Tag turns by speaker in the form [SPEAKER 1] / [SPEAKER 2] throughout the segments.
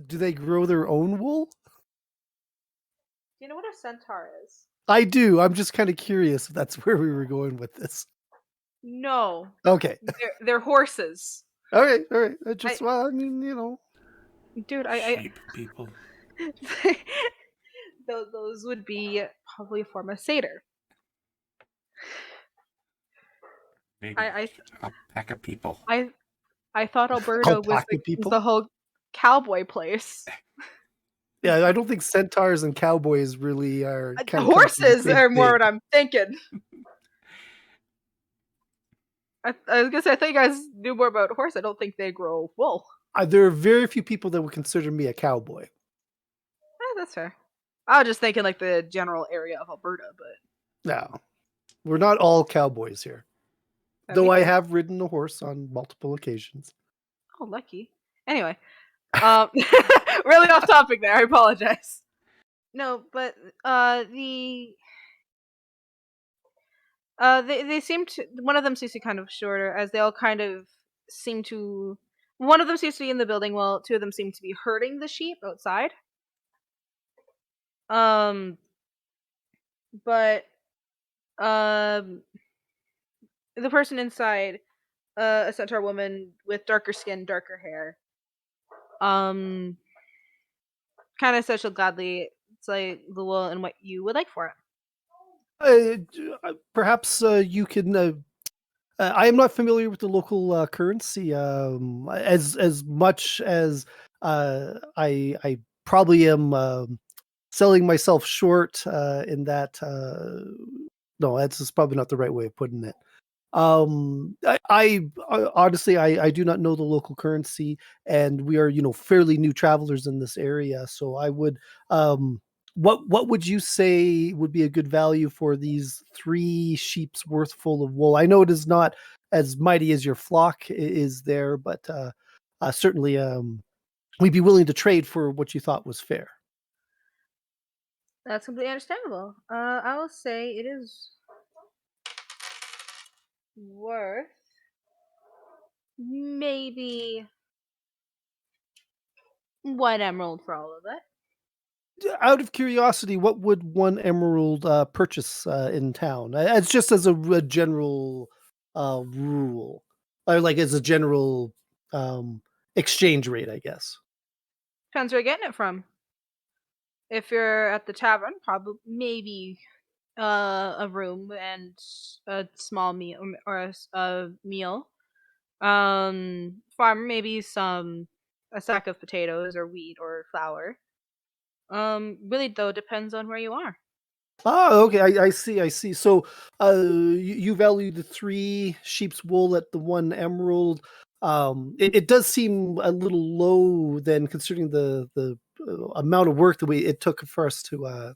[SPEAKER 1] Do they grow their own wool?
[SPEAKER 2] Do you know what a centaur is?
[SPEAKER 1] I do. I'm just kind of curious if that's where we were going with this.
[SPEAKER 2] No,
[SPEAKER 1] Okay.
[SPEAKER 2] they're horses.
[SPEAKER 1] All right. All right.
[SPEAKER 2] I,
[SPEAKER 1] Just well, I mean, you know.
[SPEAKER 2] dude,
[SPEAKER 3] Sheep people.
[SPEAKER 2] those would be probably a form of satyr.
[SPEAKER 3] Maybe
[SPEAKER 2] I
[SPEAKER 3] a pack of people.
[SPEAKER 2] I I thought Alberta was
[SPEAKER 1] Alpaca
[SPEAKER 2] the
[SPEAKER 1] people.
[SPEAKER 2] whole cowboy place.
[SPEAKER 1] Yeah, I don't think centaurs and cowboys really are kind of come from the
[SPEAKER 2] Horses
[SPEAKER 1] same
[SPEAKER 2] are more
[SPEAKER 1] thing.
[SPEAKER 2] what I'm thinking. I was gonna say I think you guys knew more about horse. I don't think they grow wool.
[SPEAKER 1] There are very few people that would consider me a cowboy.
[SPEAKER 2] That's fair. I was just thinking like the general area of Alberta, but
[SPEAKER 1] No, we're not all cowboys here.
[SPEAKER 2] that'd
[SPEAKER 1] Though
[SPEAKER 2] be
[SPEAKER 1] I
[SPEAKER 2] cool.
[SPEAKER 1] have ridden a horse on multiple occasions.
[SPEAKER 2] Oh, lucky. Anyway, um, really off topic there. I apologize. No, but the they seem to one of them seems to be kind of shorter as they all kind of seem to one of them seems to be in the building while two of them seem to be herding the sheep outside. Um, but um, the person inside, a centaur woman with darker skin, darker hair, um, kind of says she'll gladly slay the wool and what you would like for it.
[SPEAKER 1] Perhaps you can. I am not familiar with the local currency as much as I probably am selling myself short in that. No, that's just probably not the right way of putting it. Honestly, I do not know the local currency, and we are fairly new travelers in this area. So I would what would you say would be a good value for these 3 sheep's worth full of wool? I know it is not as mighty as your flock is there, but certainly we'd be willing to trade for what you thought was fair.
[SPEAKER 2] That's completely understandable. I will say it is worth maybe 1 emerald for all of it.
[SPEAKER 1] Out of curiosity, what would 1 emerald purchase in town? As just as a general rule, or like as a general um, exchange rate, I guess.
[SPEAKER 2] Depends where you're getting it from. If you're at the tavern, probably maybe a room and a small meal or a meal. Farm maybe a sack of potatoes or wheat or flour. Really though depends on where you are.
[SPEAKER 1] Okay, I see, I see. So, you value the 3 sheep's wool at the 1 emerald. It does seem a little low then, considering the amount of work that it took for us to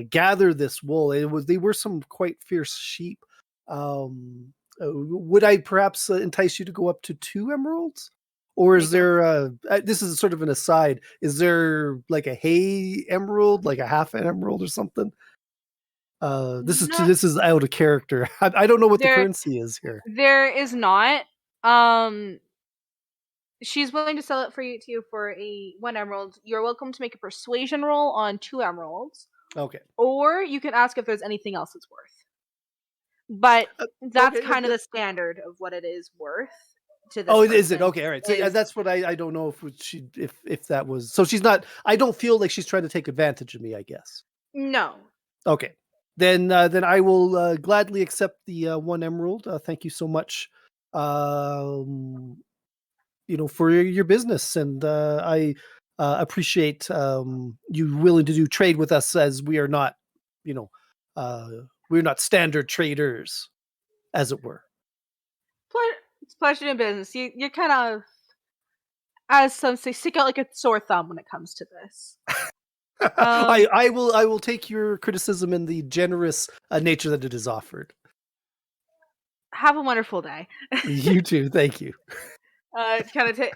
[SPEAKER 1] gather this wool. They were some quite fierce sheep. Would I perhaps entice you to go up to 2 emeralds? Or is
[SPEAKER 2] Make it
[SPEAKER 1] there this is sort of an aside, is there like a hay emerald, like a half an emerald or something?
[SPEAKER 2] not
[SPEAKER 1] This is out of character. I don't know what the
[SPEAKER 2] there.
[SPEAKER 1] currency is here.
[SPEAKER 2] There is not. Um, she's willing to sell it for you to you for a 1 emerald. You're welcome to make a persuasion roll on 2 emeralds,
[SPEAKER 1] Okay.
[SPEAKER 2] or you can ask if there's anything else it's worth. But that's
[SPEAKER 1] Okay.
[SPEAKER 2] kind of the standard of what it is worth to this
[SPEAKER 1] Oh, is it?
[SPEAKER 2] person.
[SPEAKER 1] Okay, all right. So
[SPEAKER 2] Is
[SPEAKER 1] that's what I don't know if that was. So she's not. I don't feel like she's trying to take advantage of me, I guess.
[SPEAKER 2] no.
[SPEAKER 1] Okay. Then I will gladly accept the 1 emerald. Thank you so much. Um, for your business, and I appreciate you willing to do trade with us, as we are not, you know, uh, we're not standard traders, as it were.
[SPEAKER 2] It's pleasure in business. You're kind of, as some say, stick out like a sore thumb when it comes to this.
[SPEAKER 1] I will take your criticism in the generous nature that it is offered.
[SPEAKER 2] Have a wonderful day.
[SPEAKER 1] You too. Thank you.
[SPEAKER 2] Kind of take.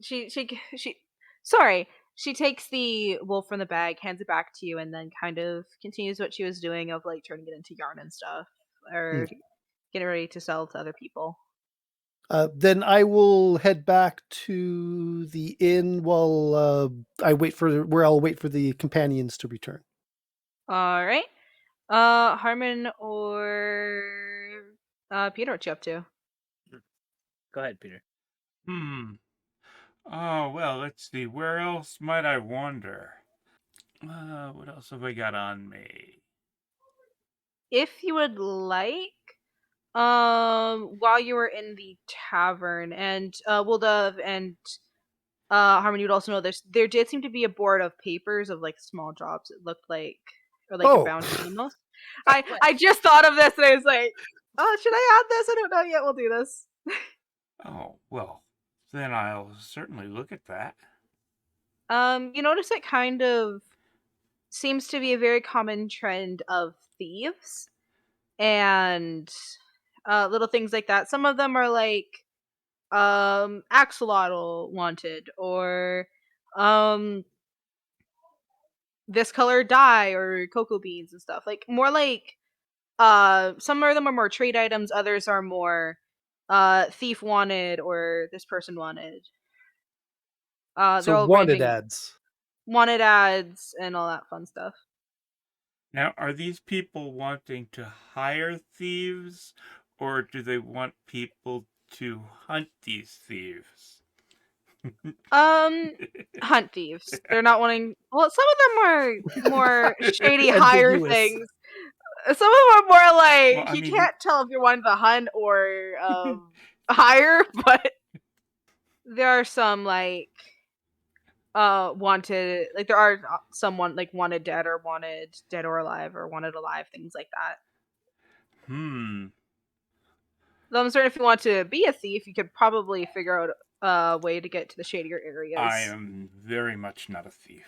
[SPEAKER 2] She. Sorry. She takes the wool from the bag, hands it back to you, and then kind of continues what she was doing of like turning it into yarn and stuff, or
[SPEAKER 1] Okay.
[SPEAKER 2] getting ready to sell to other people.
[SPEAKER 1] Then I will head back to the inn while I'll wait for the companions to return.
[SPEAKER 2] All right. Harmon or Peter, what you up to?
[SPEAKER 4] Go ahead, Peter.
[SPEAKER 3] Hmm. Oh, well, let's see. Where else might I wander? What else have I got on me?
[SPEAKER 2] If you would like, while you were in the tavern, and Wildove and Harmon, you'd also know there did seem to be a board of papers of like small jobs. It looked like, or like a
[SPEAKER 1] Oh,
[SPEAKER 2] bounty almost.
[SPEAKER 4] What?
[SPEAKER 2] I just thought of this and I was like, oh, should I add this? I don't know yet. We'll do this.
[SPEAKER 3] Oh, well, then I'll certainly look at that.
[SPEAKER 2] You notice it kind of seems to be a very common trend of thieves and little things like that. Some of them are like axolotl wanted, or um this color dye, or cocoa beans and stuff. Like more like some of them are more trade items, others are more thief wanted or this person wanted. They're
[SPEAKER 1] so
[SPEAKER 2] all
[SPEAKER 1] wanted
[SPEAKER 2] ranging
[SPEAKER 1] ads.
[SPEAKER 2] wanted ads and all that fun stuff.
[SPEAKER 3] Now, are these people wanting to hire thieves, or do they want people to hunt these thieves?
[SPEAKER 2] Um, Hunt thieves. They're not wanting. Well, some of them are more shady hire
[SPEAKER 1] Ambiguous.
[SPEAKER 2] things. Some of them are more
[SPEAKER 3] Well,
[SPEAKER 2] like
[SPEAKER 3] I
[SPEAKER 2] you
[SPEAKER 3] mean,
[SPEAKER 2] can't tell if you're wanting to hunt or hire, but there are some like wanted, like there are someone like wanted dead or alive, or wanted alive, things like that.
[SPEAKER 3] hmm,
[SPEAKER 2] Though I'm certain if you want to be a thief, you could probably figure out a way to get to the shadier
[SPEAKER 3] I
[SPEAKER 2] areas.
[SPEAKER 3] am very much not a thief.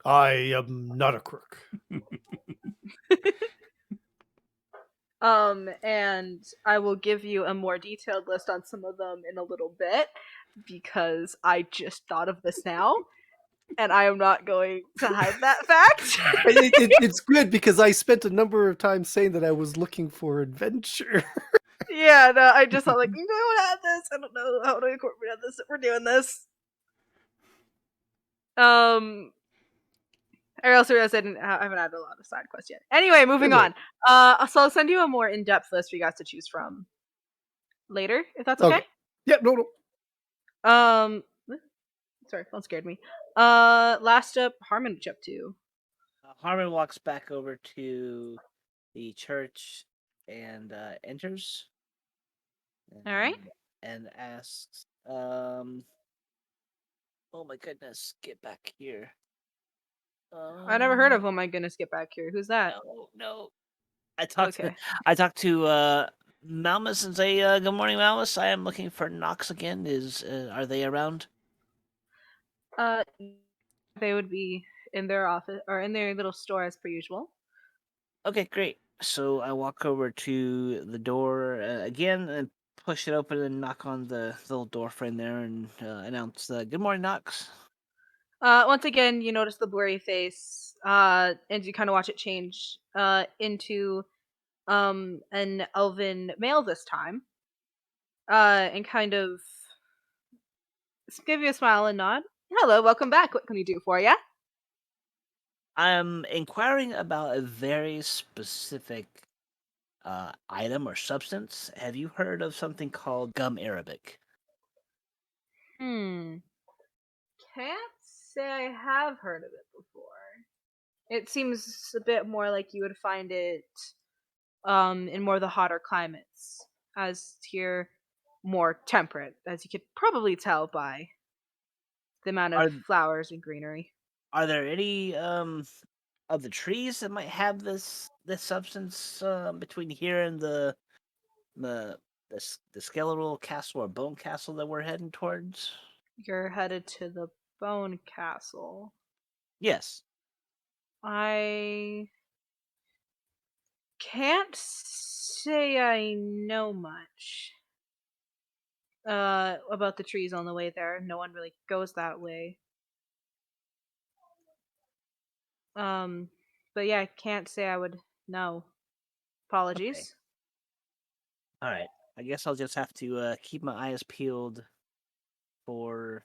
[SPEAKER 1] I am not a crook.
[SPEAKER 2] And I will give you a more detailed list on some of them in a little bit because I just thought of this now and I am not going to hide that fact.
[SPEAKER 1] It's good because I spent a number of times saying that I was looking for adventure.
[SPEAKER 2] Yeah, no, I just thought like, you know what, add this. I don't know how to incorporate this if we're doing this. I also realized I haven't added a lot of side quests yet. Anyway, moving
[SPEAKER 1] Anyway,
[SPEAKER 2] on. So I'll send you a more in-depth list for you guys to choose from later, if that's okay.
[SPEAKER 1] okay. Yeah, no.
[SPEAKER 2] Um, sorry, phone scared me. Last up, Harmon, what you up to?
[SPEAKER 4] Harmon walks back over to the church and enters.
[SPEAKER 2] All right.
[SPEAKER 4] And asks, oh my goodness, get back here.
[SPEAKER 2] I never heard of. Oh my goodness, get back here. Who's that?
[SPEAKER 4] No.
[SPEAKER 2] Okay.
[SPEAKER 4] I talked to Malmus and say, good morning, Malmus. I am looking for Knox again. Are they around?
[SPEAKER 2] Uh, they would be in their office or in their little store as per usual.
[SPEAKER 4] Okay, great. So I walk over to the door again and push it open and knock on the little door frame there and announce, "Good morning, Knox."
[SPEAKER 2] Once again, you notice the blurry face, and you kind of watch it change into an elven male this time, and kind of give you a smile and nod. Hello, welcome back. What can we do for you?
[SPEAKER 4] I'm inquiring about a very specific item or substance. Have you heard of something called gum arabic?
[SPEAKER 2] Hmm. Can't say I have heard of it before. It seems a bit more like you would find it in more of the hotter climates, as here more temperate, as you could probably tell by the amount of
[SPEAKER 4] Are
[SPEAKER 2] flowers and greenery.
[SPEAKER 4] are there any of the trees that might have this substance between here and the the skeletal castle or bone castle that we're heading towards?
[SPEAKER 2] You're headed to the Bone Castle.
[SPEAKER 4] Yes.
[SPEAKER 2] I can't say I know much about the trees on the way there. No one really goes that way. Um, but yeah, I can't say I would know.
[SPEAKER 4] Okay.
[SPEAKER 2] Apologies.
[SPEAKER 4] All right. I guess I'll just have to keep my eyes peeled for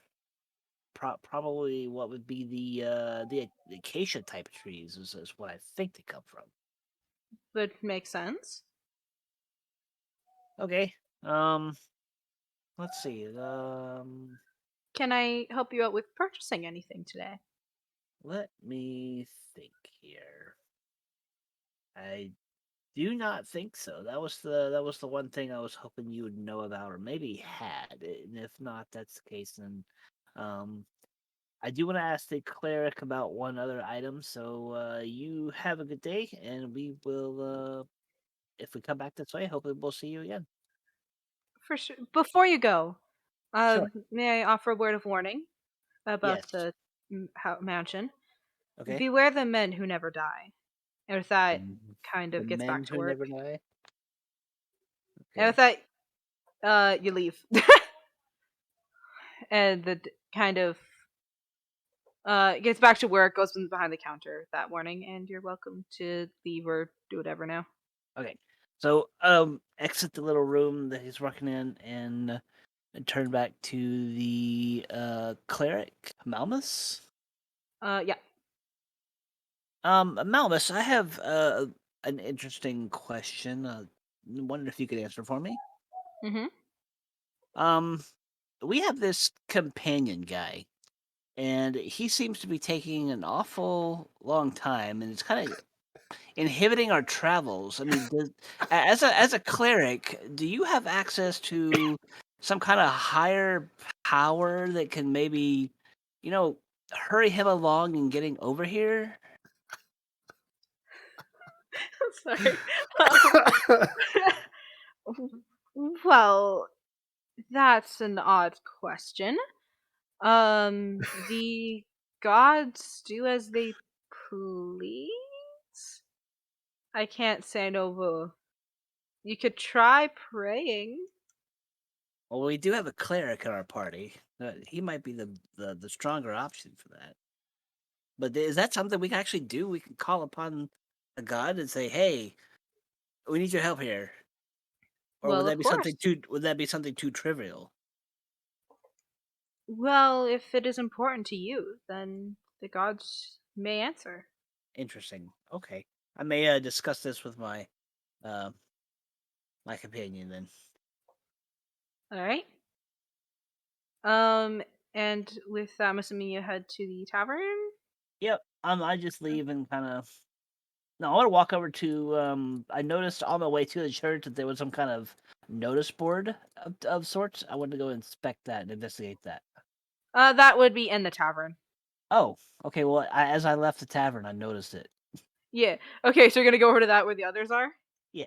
[SPEAKER 4] probably what would be the acacia type of trees is what I think they come from.
[SPEAKER 2] Would make sense.
[SPEAKER 4] Okay. Let's see.
[SPEAKER 2] Can I help you out with purchasing anything today?
[SPEAKER 4] Let me think here. I do not think so. That was the one thing I was hoping you would know about, or maybe had. And if not, that's the case. Then, um, I do want to ask the cleric about one other item. So, you have a good day, and we will. If we come back this way, hopefully we'll see you again.
[SPEAKER 2] For sure. Before you go,
[SPEAKER 4] Sure.
[SPEAKER 2] may I offer a word of warning about
[SPEAKER 4] Yes.
[SPEAKER 2] the mansion?
[SPEAKER 4] Okay.
[SPEAKER 2] Beware the men who never die. And with that,
[SPEAKER 4] The,
[SPEAKER 2] kind
[SPEAKER 4] the
[SPEAKER 2] of gets back
[SPEAKER 4] men
[SPEAKER 2] to
[SPEAKER 4] who
[SPEAKER 2] work.
[SPEAKER 4] never die.
[SPEAKER 2] And with
[SPEAKER 4] Okay.
[SPEAKER 2] that, you leave. And kind of gets back to work, goes from behind the counter that morning, and you're welcome to leave or do whatever now.
[SPEAKER 4] Okay. So, exit the little room that he's working in, and turn back to the cleric Malmus.
[SPEAKER 2] Yeah.
[SPEAKER 4] Malmus, I have an interesting question. Wonder if you could answer for me.
[SPEAKER 2] Mhm.
[SPEAKER 4] Um, we have this companion guy, and he seems to be taking an awful long time, and it's kind of inhibiting our travels. I mean, as a cleric, do you have access to some kind of higher power that can maybe, you know, hurry him along and getting over here?
[SPEAKER 2] Sorry. Well, that's an odd question. The gods do as they please. I can't say no more. You could try praying.
[SPEAKER 4] Well, we do have a cleric in our party. He might be the stronger option for that. But is that something we can actually do? We can call upon a god and say, "Hey, we need your help here," or would
[SPEAKER 2] Well,
[SPEAKER 4] that
[SPEAKER 2] of
[SPEAKER 4] be
[SPEAKER 2] course.
[SPEAKER 4] something too? Would that be something too trivial?
[SPEAKER 2] Well, if it is important to you, then the gods may answer.
[SPEAKER 4] Interesting. Okay, I may discuss this with uh, my companion then.
[SPEAKER 2] All right. And with that, I'm assuming you head to the tavern.
[SPEAKER 4] Yep. I just leave and kind of. No, I want to walk over to. I noticed on my way to the church that there was some kind of notice board of sorts. I wanted to go inspect that and investigate that.
[SPEAKER 2] That would be in the tavern.
[SPEAKER 4] Oh, okay. Well, as I left the tavern, I noticed it.
[SPEAKER 2] Yeah. Okay, so you're gonna go over to that where the others are.
[SPEAKER 4] Yeah.